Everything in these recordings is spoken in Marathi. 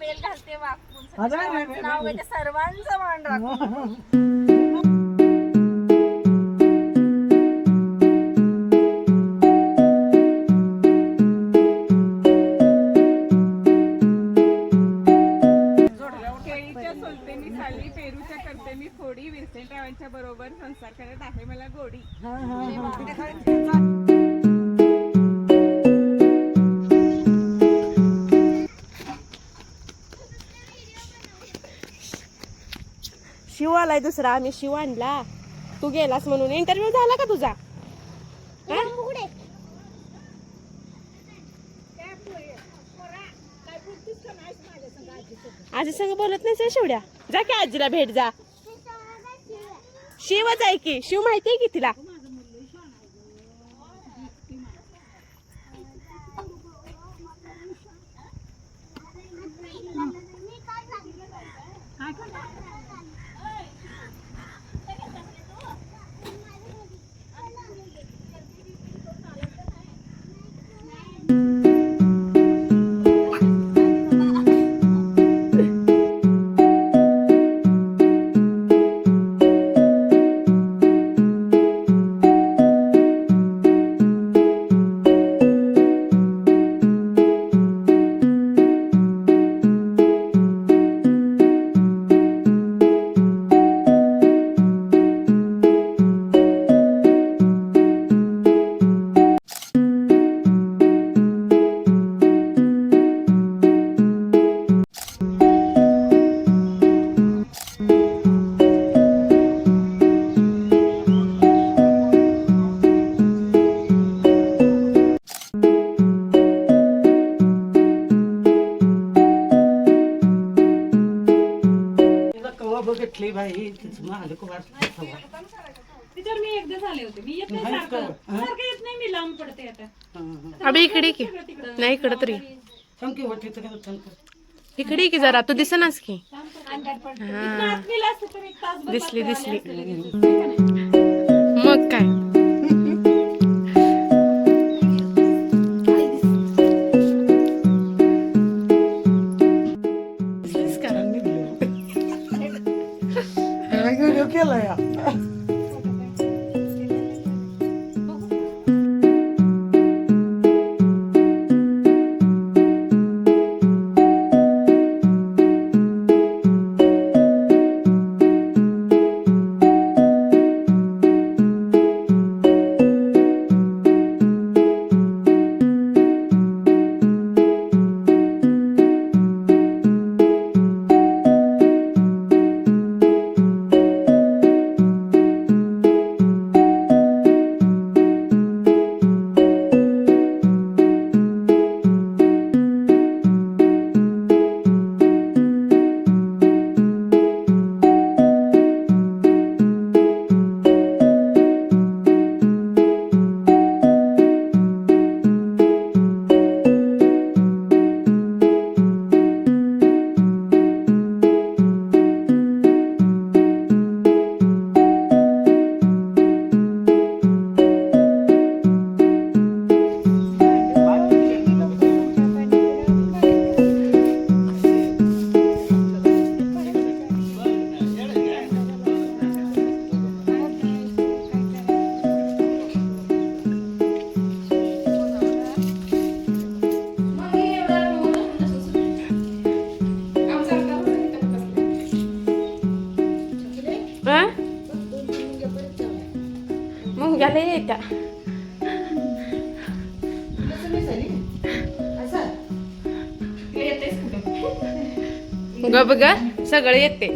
बेल घालते वाकून नाव घेते सर्वांचं मान राखून. पेरूच्या करते मी फोडी विन्सेंटरावांच्या बरोबर संसार करत आहे मला गोडी. शिव आलाय दुसरा. आम्ही शिव आणला. तू गेलास म्हणून. इंटरव्ह्यू झाला का तुझा? आजी संग बोलत नाही शिवड्या. जा की आजीला भेट जा. शिवच आहे की. शिव माहितीये की तिला. मी एकदा झाले होते. मी येत नाही सारखं येत नाही. मी लांब पडते आता. अबे इकडे की. नाही इकडे तरी इकडे की जरा. तू दिसनास की. दिसली दिसली. मग काय. मुंग्याला येत्या. गप ग सगळे येते.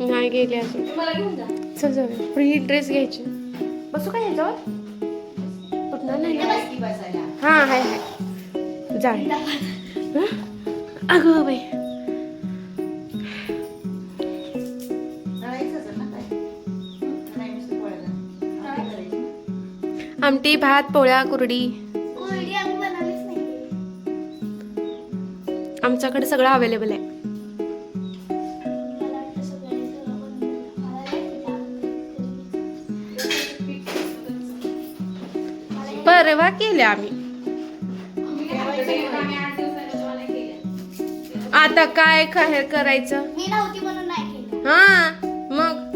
नाही गेले अजून. चल जाऊया. फ्री ड्रेस घ्यायचे. बसू काय याच्यावर? कुठणार नाही. हा हाय हाय जा. अगं बाई आमटी भात पोळ्या कुरडी. आमच्याकडे सगळं अवेलेबल आहे. परवा केले आम्ही. आता काय काय करायचं. मी नव्हती म्हणून नाही केलं. हा मग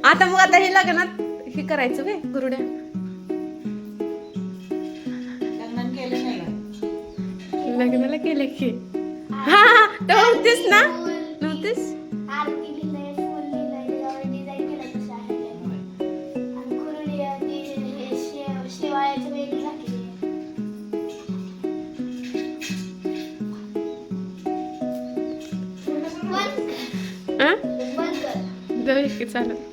आता हे लग्नात हे करायचं वे गुरुड्या. लग्नाला केलं की हा नव्हतीस ना नव्हतीस. आरती लिहिलंय, फुल लिहिलंय, त्याच्यावर डिझाईन केलं तसं आहे. आणि कुरडी हे शेवाळ्याचं वेगळी झाली. हा बंद कर. जाऊ की चालत.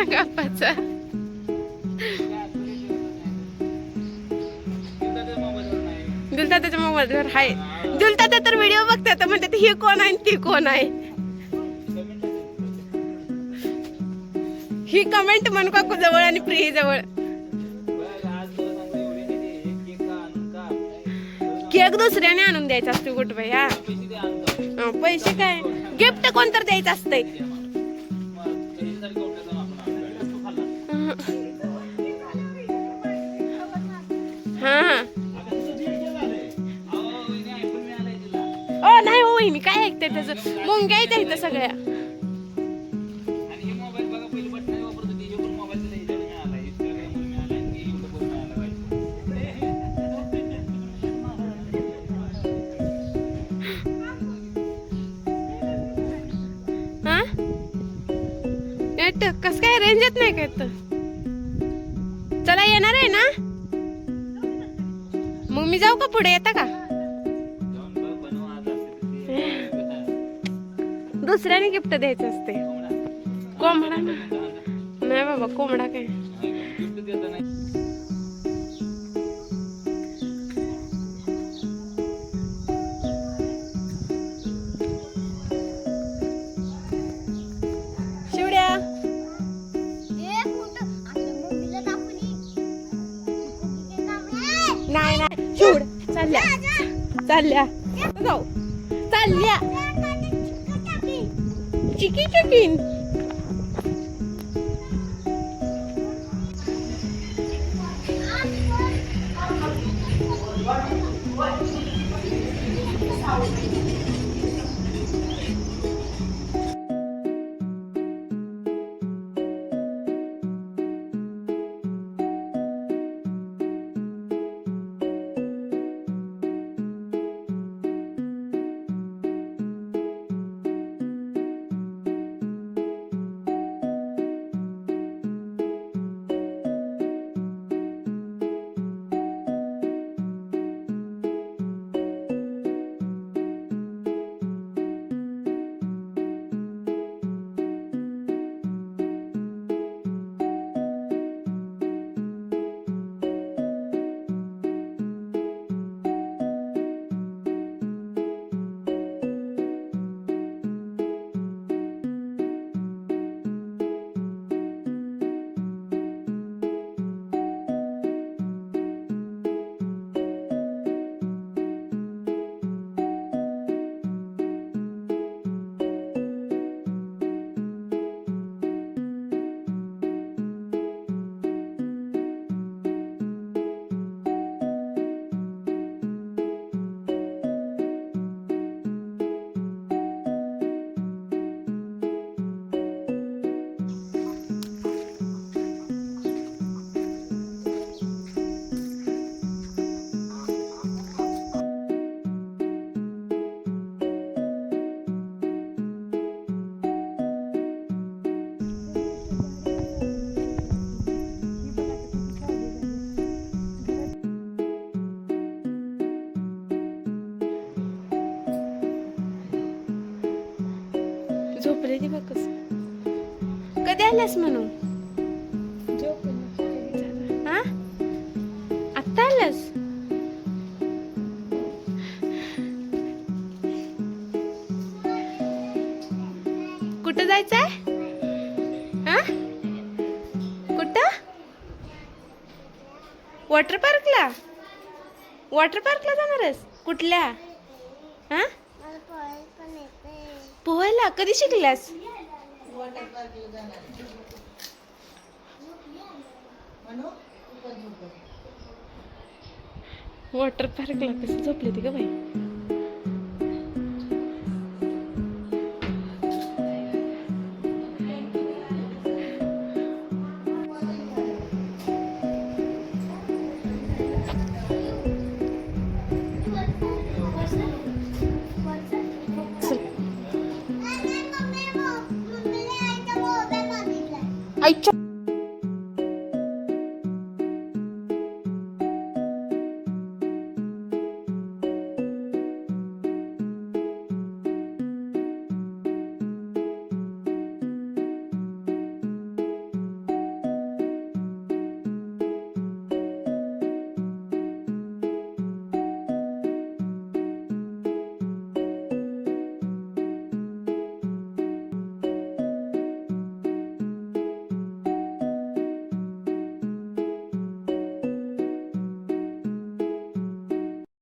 गप्पाचा दुलतात्याच्या मोबाईलवर आहे. दुलतात्या तर व्हिडिओ बघतात म्हणतात ही कोण आहे ती कोण आहे. ही कमेंट म्हणू काकू जवळ आणि प्रिय जवळ. केक दुसऱ्याने आणून द्यायचा असतो कुठं बाई. हा पैसे काय गिफ्ट कोणतर द्यायचं असतंय. हा ओ नाही हो मी काय ऐकते त्याचं मुंग्या द्यायचं सगळ्या. कस काय रेंज येत नाही काय तर. चला येणार आहे ना मग मी जाऊ का पुढे येता का. दुसऱ्याने गिफ्ट द्यायचं असते. कोंबडा नाही बाबा कोंबडा काय. नाही नाही चिवड चालल्या चालल्या जाऊ चालल्या चिकी चिकीन. झोपलेली बघ कसं. कधी आल्यास म्हणून हा आत्ता आल्यास. कुठं जायचंय? हा? कुठं? वॉटर पार्कला? वॉटर पार्कला जाणारच? कुठल्या? हा? पोहायला कधी शिकल्यास? वॉटर पार्कला कसं झोपली ती ग बाई? आईच्या